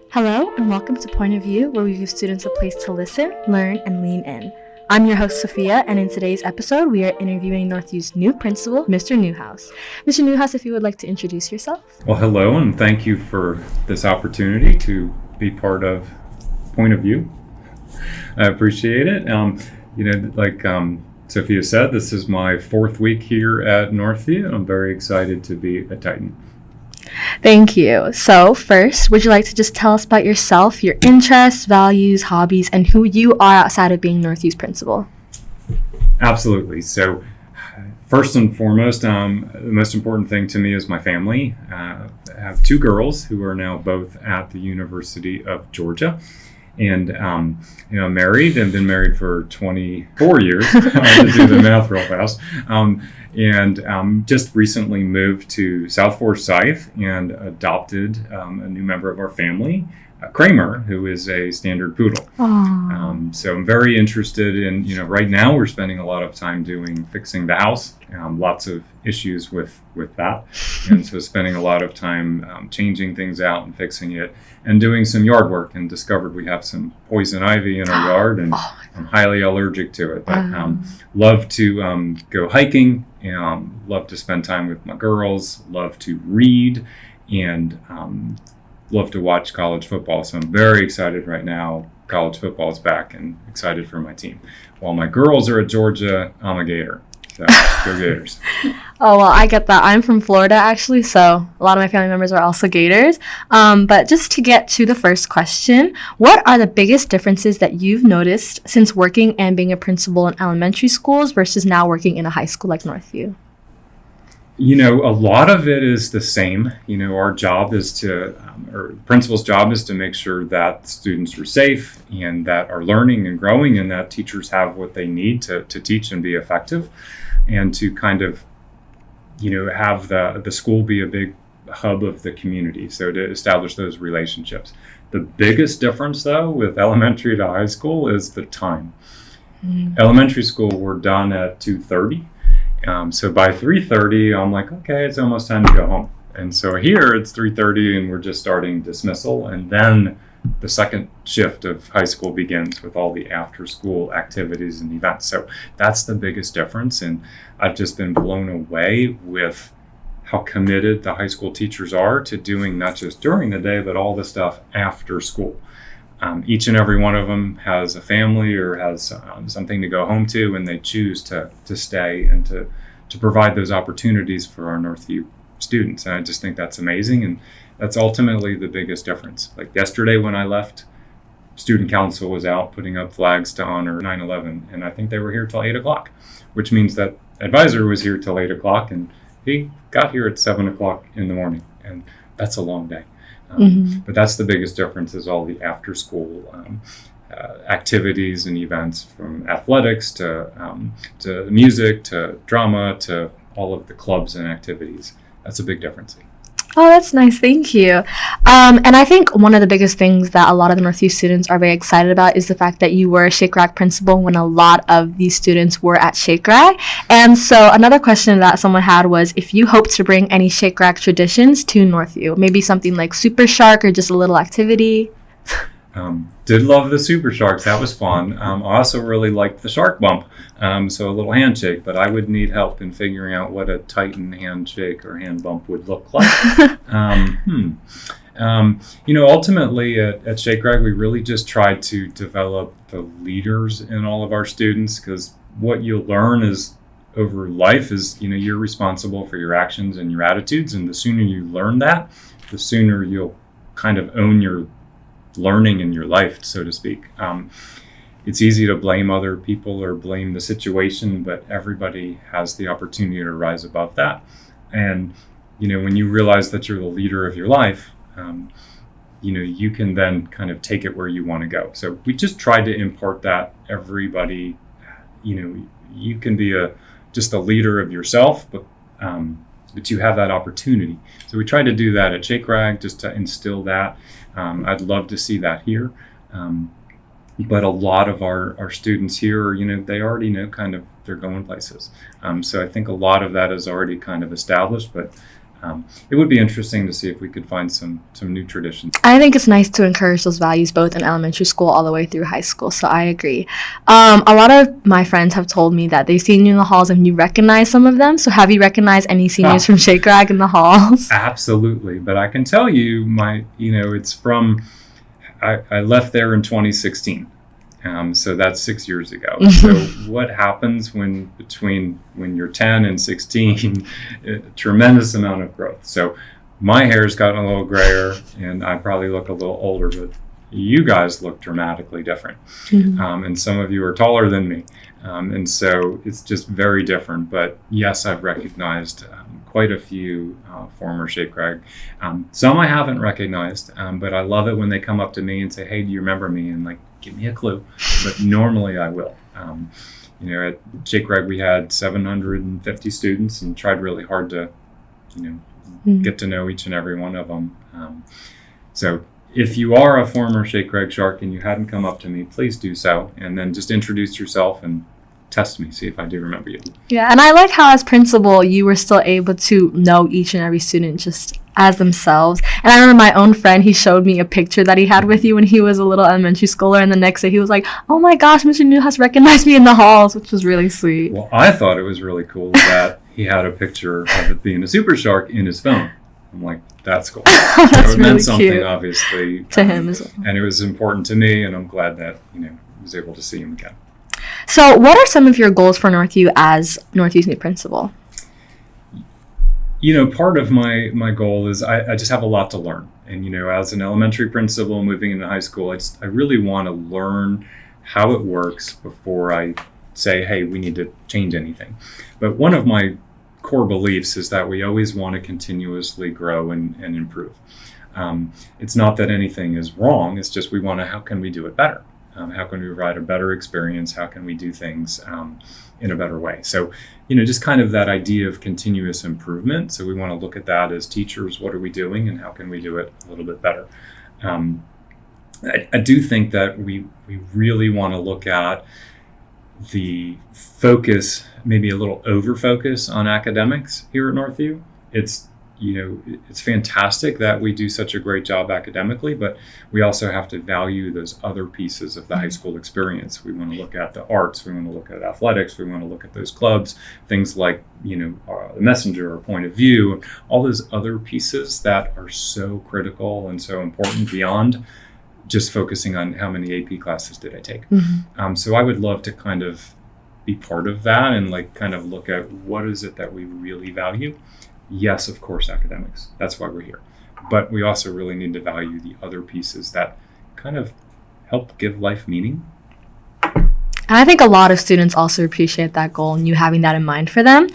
Hello and welcome to Point of View, where we give students a place to listen, learn, and lean in. I'm your host, Sofia, and in today's episode, we are interviewing Northview's new principal, Mr. Neuhaus. Mr. Neuhaus, if you would like to introduce yourself. Well, hello, and thank you for this opportunity to be part of Point of View. I appreciate it. Like Sofia said, this is my fourth week here at Northview, and I'm very excited to be a Titan. Thank you. So first, would you like to just tell us about yourself, your interests, values, hobbies, and who you are outside of being Northview's principal? Absolutely. So first and foremost, the most important thing to me is my family. I have two girls who are now both at the University of Georgia. And, married and been married for 24 years, to do the math real fast. Just recently moved to South Forsyth and adopted a new member of our family, Kramer, who is a standard poodle. So I'm very interested in, right now we're spending a lot of time fixing the house, lots of issues with that. And so spending a lot of time changing things out and fixing it and doing some yard work, and discovered we have some poison ivy in our yard, and I'm highly allergic to it. But love to go hiking, love to spend time with my girls, love to read, and love to watch college football. So I'm very excited right now. College football is back and excited for my team. While my girls are at Georgia, I'm a Gator. So go Gators. Oh, well, I get that. I'm from Florida, actually, so a lot of my family members are also Gators. But just to get to the first question, what are the biggest differences that you've noticed since working and being a principal in elementary schools versus now working in a high school like Northview? A lot of it is the same. Our job is or principal's job is to make sure that students are safe and that are learning and growing, and that teachers have what they need to teach and be effective, and to kind of, have the school be a big hub of the community. So to establish those relationships. The biggest difference, though, with elementary to high school is the time. Elementary school, we're done at 2:30. So by 3:30, I'm like, okay, it's almost time to go home. And so here it's 3:30 and we're just starting dismissal. And then the second shift of high school begins with all the after school activities and events. So that's the biggest difference. And I've just been blown away with how committed the high school teachers are to doing not just during the day, but all the stuff after school. Each and every one of them has a family or has something to go home to, and they choose to stay and to provide those opportunities for our Northview students. And I just think that's amazing, and that's ultimately the biggest difference. Like yesterday when I left, student council was out putting up flags to honor 9/11, and I think they were here till 8 o'clock, which means that advisor was here till 8 o'clock, and he got here at 7 o'clock in the morning, and that's a long day. But that's the biggest difference, is all the after school activities and events, from athletics to music to drama to all of the clubs and activities. That's a big difference. Oh, that's nice. Thank you. And I think one of the biggest things that a lot of the Northview students are very excited about is the fact that you were a Shake Rack principal when a lot of these students were at Shake Rack. And so another question that someone had was if you hope to bring any Shake Rack traditions to Northview, maybe something like Super Shark or just a little activity. Did love the Super Sharks. That was fun. I also really liked the Shark Bump, so a little handshake, but I would need help in figuring out what a Titan handshake or hand bump would look like. Ultimately at Shake Rag, we really just tried to develop the leaders in all of our students, because what you'll learn is over life is, you're responsible for your actions and your attitudes, and the sooner you learn that, the sooner you'll kind of own your learning in your life, so to speak. It's easy to blame other people or blame the situation, but everybody has the opportunity to rise above that. And, when you realize that you're the leader of your life, you can then kind of take it where you want to go. So we just tried to impart that everybody, you can be just a leader of yourself, but you have that opportunity. So we tried to do that at Shake Rag, just to instill that. I'd love to see that here. But a lot of our students here, they already know kind of they're going places. So I think a lot of that is already kind of established, but it would be interesting to see if we could find some new traditions. I think it's nice to encourage those values both in elementary school all the way through high school. So I agree. A lot of my friends have told me that they've seen you in the halls and you recognize some of them. So have you recognized any seniors from Shake Rag in the halls? Absolutely. But I can tell you it's from, I left there in 2016. So that's 6 years ago. So what happens between when you're 10 and 16, a tremendous amount of growth. So my hair's gotten a little grayer and I probably look a little older, but you guys look dramatically different. And some of you are taller than me. And so it's just very different. But yes, I've recognized quite a few former Shake Rag. Some I haven't recognized, but I love it when they come up to me and say, hey, do you remember me? And like, give me a clue. But normally I will. At Shake Rag, we had 750 students and tried really hard to, get to know each and every one of them. So if you are a former Shake Rag Shark and you hadn't come up to me, please do so. And then just introduce yourself and test me, see if I do remember you. Yeah, and I like how as principal, you were still able to know each and every student just as themselves. And I remember my own friend, he showed me a picture that he had with you when he was a little elementary schooler. And the next day he was like, oh my gosh, Mr. Neuhaus recognized me in the halls, which was really sweet. Well, I thought it was really cool that he had a picture of it being a super shark in his phone. I'm like, that's cool. That's it really meant something, cute. obviously. To him as well. And it was important to me, and I'm glad that, I was able to see him again. So what are some of your goals for Northview as Northview's new principal? Part of my goal is I just have a lot to learn. And, as an elementary principal moving into high school, I really want to learn how it works before I say, hey, we need to change anything. But one of my core beliefs is that we always want to continuously grow and improve. It's not that anything is wrong. It's just we want to, how can we do it better? How can we provide a better experience? How can we do things in a better way? So, just kind of that idea of continuous improvement. So we want to look at that as teachers. What are we doing and how can we do it a little bit better? I do think that we really want to look at the focus, maybe a little over focus on academics here at Northview. It's fantastic that we do such a great job academically, but we also have to value those other pieces of the high school experience. We want to look at the arts, we want to look at athletics, we want to look at those clubs, things like, the messenger or point of view, all those other pieces that are so critical and so important beyond just focusing on how many AP classes did I take. So I would love to kind of be part of that and kind of look at what is it that we really value. Yes, of course, academics. That's why we're here. But we also really need to value the other pieces that kind of help give life meaning. And I think a lot of students also appreciate that goal and you having that in mind for them.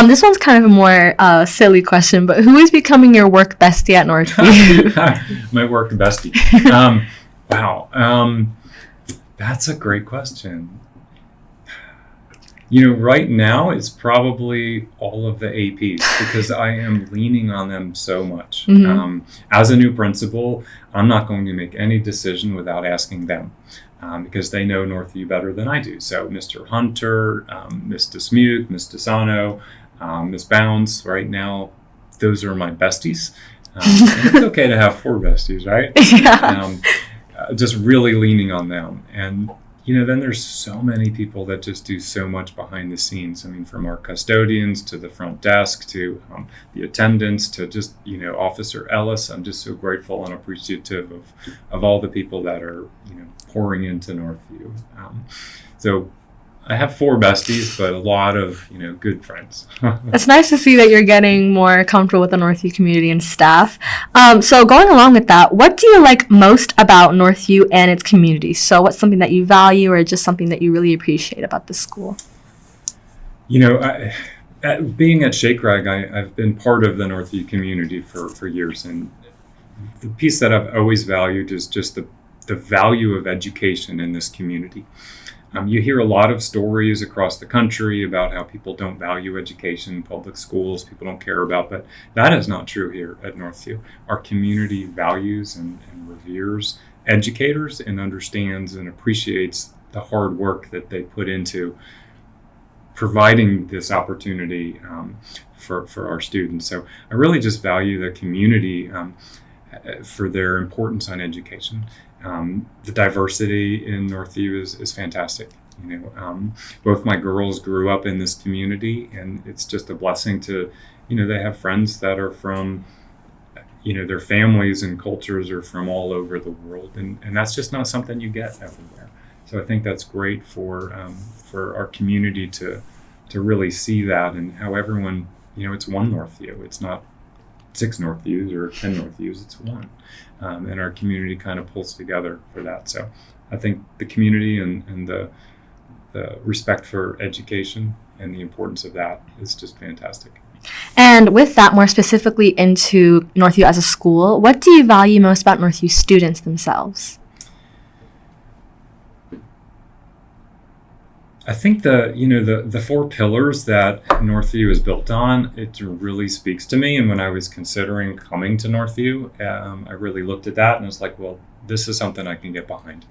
This one's kind of a more silly question, but who is becoming your work bestie at Northview? My work bestie. Wow. That's a great question. Right now it's probably all of the APs because I am leaning on them so much. As a new principal, I'm not going to make any decision without asking them because they know Northview better than I do. So Mr. Hunter, Ms. Dismuke, Ms. Desano, Ms. Bounds, right now, those are my besties. It's okay to have 4 besties, right? Yeah. Just really leaning on them. And then there's so many people that just do so much behind the scenes. I mean, from our custodians to the front desk to the attendants to just, Officer Ellis. I'm just so grateful and appreciative of all the people that are, pouring into Northview. So I have 4 besties, but a lot of, good friends. It's nice to see that you're getting more comfortable with the Northview community and staff. So going along with that, what do you like most about Northview and its community? So what's something that you value or just something that you really appreciate about the school? Being at Shake Rag, I've been part of the Northview community for years. And the piece that I've always valued is just the value of education in this community. You hear a lot of stories across the country about how people don't value education, public schools, people don't care about, but that is not true here at Northview. Our community values and reveres educators and understands and appreciates the hard work that they put into providing this opportunity for our students. So I really just value the community for their importance on education. The diversity in Northview is fantastic. Both my girls grew up in this community, and it's just a blessing to, they have friends that are from, their families and cultures are from all over the world, and that's just not something you get everywhere. So I think that's great for our community to really see that, and how everyone, it's one Northview. It's not 6 Northviews or 10 Northviews, it's one. And our community kind of pulls together for that. So I think the community and the respect for education and the importance of that is just fantastic. And with that, more specifically into Northview as a school, what do you value most about Northview students themselves? I think the 4 pillars that Northview is built on, it really speaks to me. And when I was considering coming to Northview, I really looked at that and was like, well, this is something I can get behind.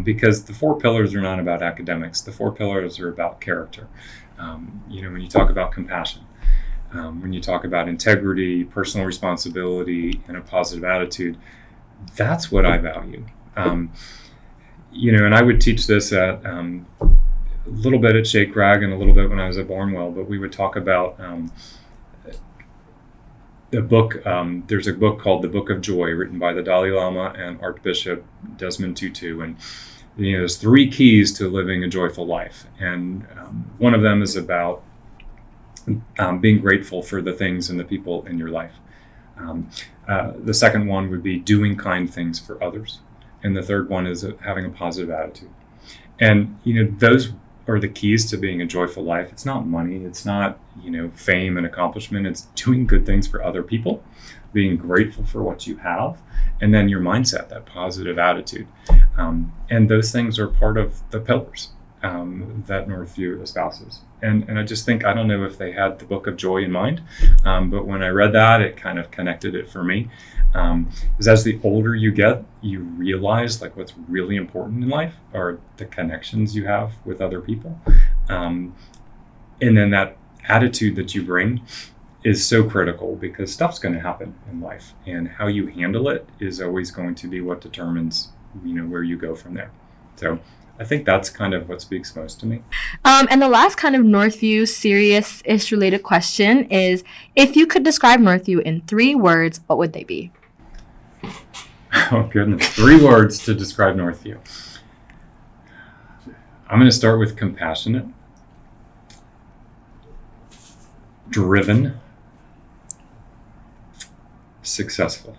Because the 4 pillars are not about academics. The 4 pillars are about character. When you talk about compassion, when you talk about integrity, personal responsibility, and a positive attitude, that's what I value. And I would teach this at a little bit at Shake Rag and a little bit when I was at Barnwell, but we would talk about the book. There's a book called The Book of Joy, written by the Dalai Lama and Archbishop Desmond Tutu, and there's 3 keys to living a joyful life, and one of them is about being grateful for the things and the people in your life. The second one would be doing kind things for others, and the third one is having a positive attitude. And those are the keys to being a joyful life. It's not money, it's not fame and accomplishment. It's doing good things for other people, being grateful for what you have, and then your mindset, that positive attitude. And those things are part of the pillars that Northview espouses. And I just think, I don't know if they had the Book of Joy in mind, but when I read that, it kind of connected it for me. Because as the older you get, you realize like what's really important in life are the connections you have with other people. And then that attitude that you bring is so critical, because stuff's going to happen in life, and how you handle it is always going to be what determines where you go from there. So I think that's kind of what speaks most to me. And the last kind of Northview serious-ish related question is, if you could describe Northview in 3 words, what would they be? Oh goodness, 3 words to describe Northview. I'm going to start with compassionate, driven, successful.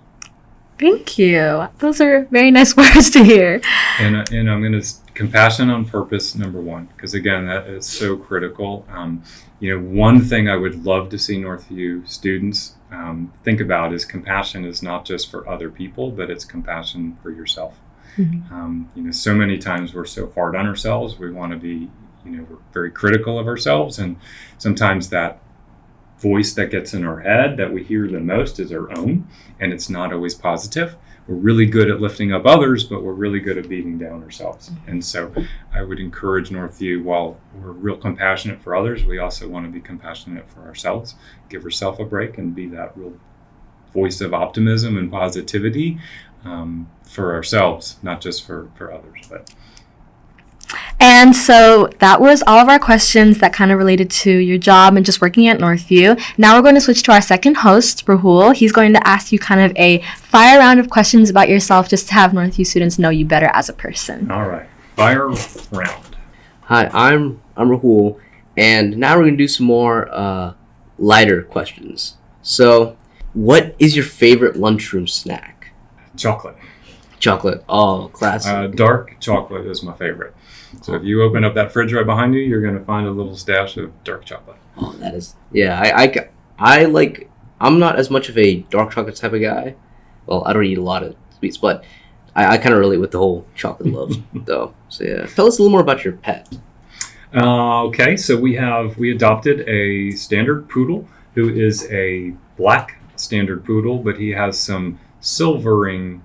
Thank you. Those are very nice words to hear. And I'm going to compassion on purpose, number 1, because again, that is so critical. One thing I would love to see Northview students think about is compassion is not just for other people, but it's compassion for yourself. Mm-hmm. So many times we're so hard on ourselves. We want to be, we're very critical of ourselves, and sometimes that voice that gets in our head that we hear the most is our own, and it's not always positive. We're really good at lifting up others, but we're really good at beating down ourselves. And so I would encourage Northview, while we're real compassionate for others, we also want to be compassionate for ourselves, give ourselves a break, and be that real voice of optimism and positivity for ourselves, not just for others. But And so that was all of our questions that kind of related to your job and just working at Northview. Now we're going to switch to our second host, Rahul. He's going to ask you kind of a fire round of questions about yourself, just to have Northview students know you better as a person. All right, fire round. Hi, I'm Rahul, and now we're going to do some more lighter questions. So, what is your favorite lunchroom snack? Chocolate. Chocolate. Oh, classic. Dark chocolate is my favorite. So if you open up that fridge right behind you, you're going to find a little stash of dark chocolate. Oh, that is... Yeah, I like... I'm not as much of a dark chocolate type of guy. Well, I don't eat a lot of sweets, but I kind of relate with the whole chocolate love, though. So yeah. Tell us a little more about your pet. Okay, so we adopted a standard poodle who is a black standard poodle, but he has some silvering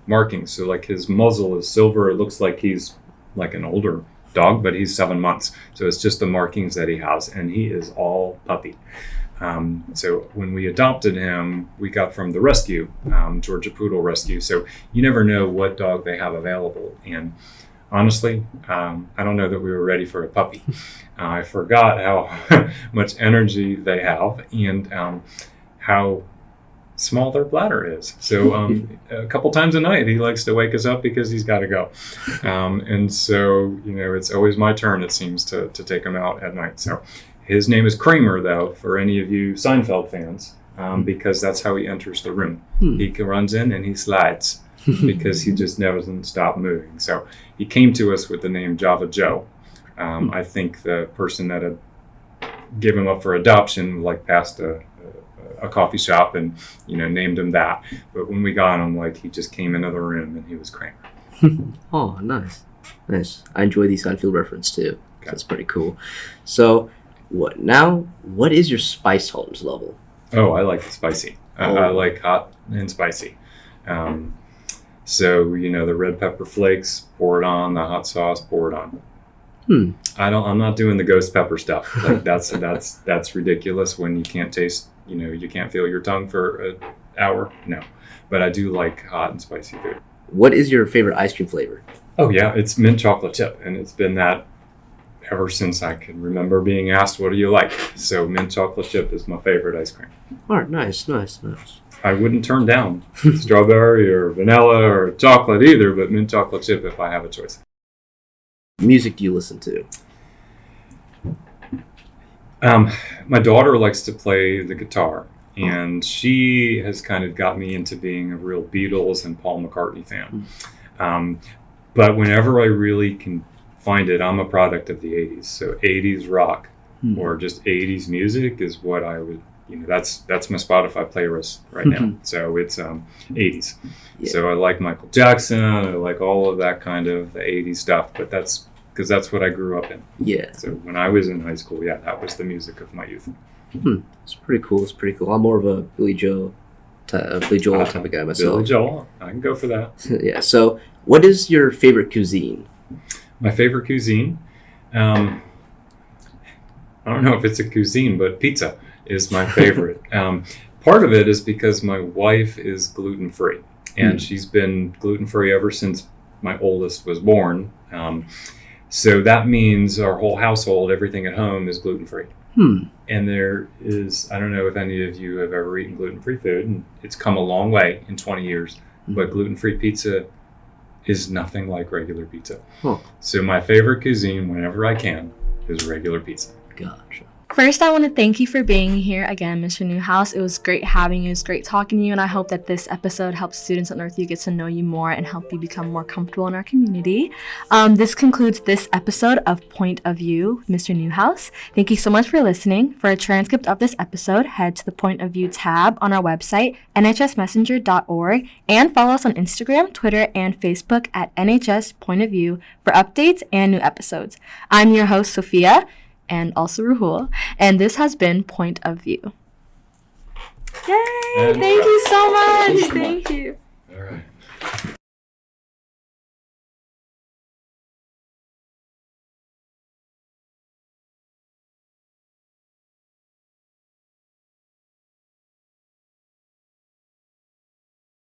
markings. So like his muzzle is silver. It looks like he's like an older dog, but he's 7 months. So it's just the markings that he has, and he is all puppy. So when we adopted him, we got from the rescue, Georgia Poodle Rescue. So you never know what dog they have available. And honestly, I don't know that we were ready for a puppy. I forgot how much energy they have and how small their bladder is. So a couple times a night, he likes to wake us up because he's got to go. And so, it's always my turn, it seems, to take him out at night. So his name is Kramer, though, for any of you Seinfeld fans, because that's how he enters the room. He runs in and he slides because he just doesn't stop moving. So he came to us with the name Java Joe. I think the person that had given him up for adoption passed a coffee shop and named him that. But when we got him, he just came into the room and he was Kramer. Oh, nice. I enjoy the Seinfeld reference too. Okay. That's pretty cool. So what is your spice tolerance level? Oh, I like it spicy. I like hot and spicy. So the red pepper flakes, pour it on. The hot sauce, pour it on. I'm not doing the ghost pepper stuff. That's ridiculous when you can't taste. You can't feel your tongue for an hour. No, but I do like hot and spicy food. What is your favorite ice cream flavor? Oh yeah, it's mint chocolate chip, and it's been that ever since I can remember being asked, "What do you like?" So mint chocolate chip is my favorite ice cream. All right, nice. I wouldn't turn down strawberry or vanilla or chocolate either, but mint chocolate chip if I have a choice. Music do you listen to? My daughter likes to play the guitar, and she has kind of got me into being a real Beatles and Paul McCartney fan. But whenever I really can find it, I'm a product of the 80s. So 80s rock or just 80s music is what I would, that's my Spotify playlist right now. So it's 80s. Yeah. So I like Michael Jackson. I like all of that kind of the 80s stuff, but that's because that's what I grew up in. Yeah. So when I was in high school, that was the music of my youth. It's pretty cool. I'm more of a Billy Joel type of guy myself. Billy Joel, I can go for that. Yeah. So what is your favorite cuisine? My favorite cuisine? I don't know if it's a cuisine, but pizza is my favorite. Part of it is because my wife is gluten-free, and she's been gluten-free ever since my oldest was born. So that means our whole household, everything at home is gluten-free. And there is, I don't know if any of you have ever eaten gluten-free food, and it's come a long way in 20 years, but gluten-free pizza is nothing like regular pizza. So my favorite cuisine, whenever I can, is regular pizza. Gotcha. First, I want to thank you for being here again, Mr. Neuhaus. It was great having you. It was great talking to you, and I hope that this episode helps students at Northview get to know you more and help you become more comfortable in our community. This concludes this episode of Point of View, Mr. Neuhaus. Thank you so much for listening. For a transcript of this episode, head to the Point of View tab on our website, nhsmessenger.org, and follow us on Instagram, Twitter, and Facebook at NHS Point of View for updates and new episodes. I'm your host, Sofia, and also Rahul, and this has been Point of View. Yay! Thank you so much. Thank you. All right.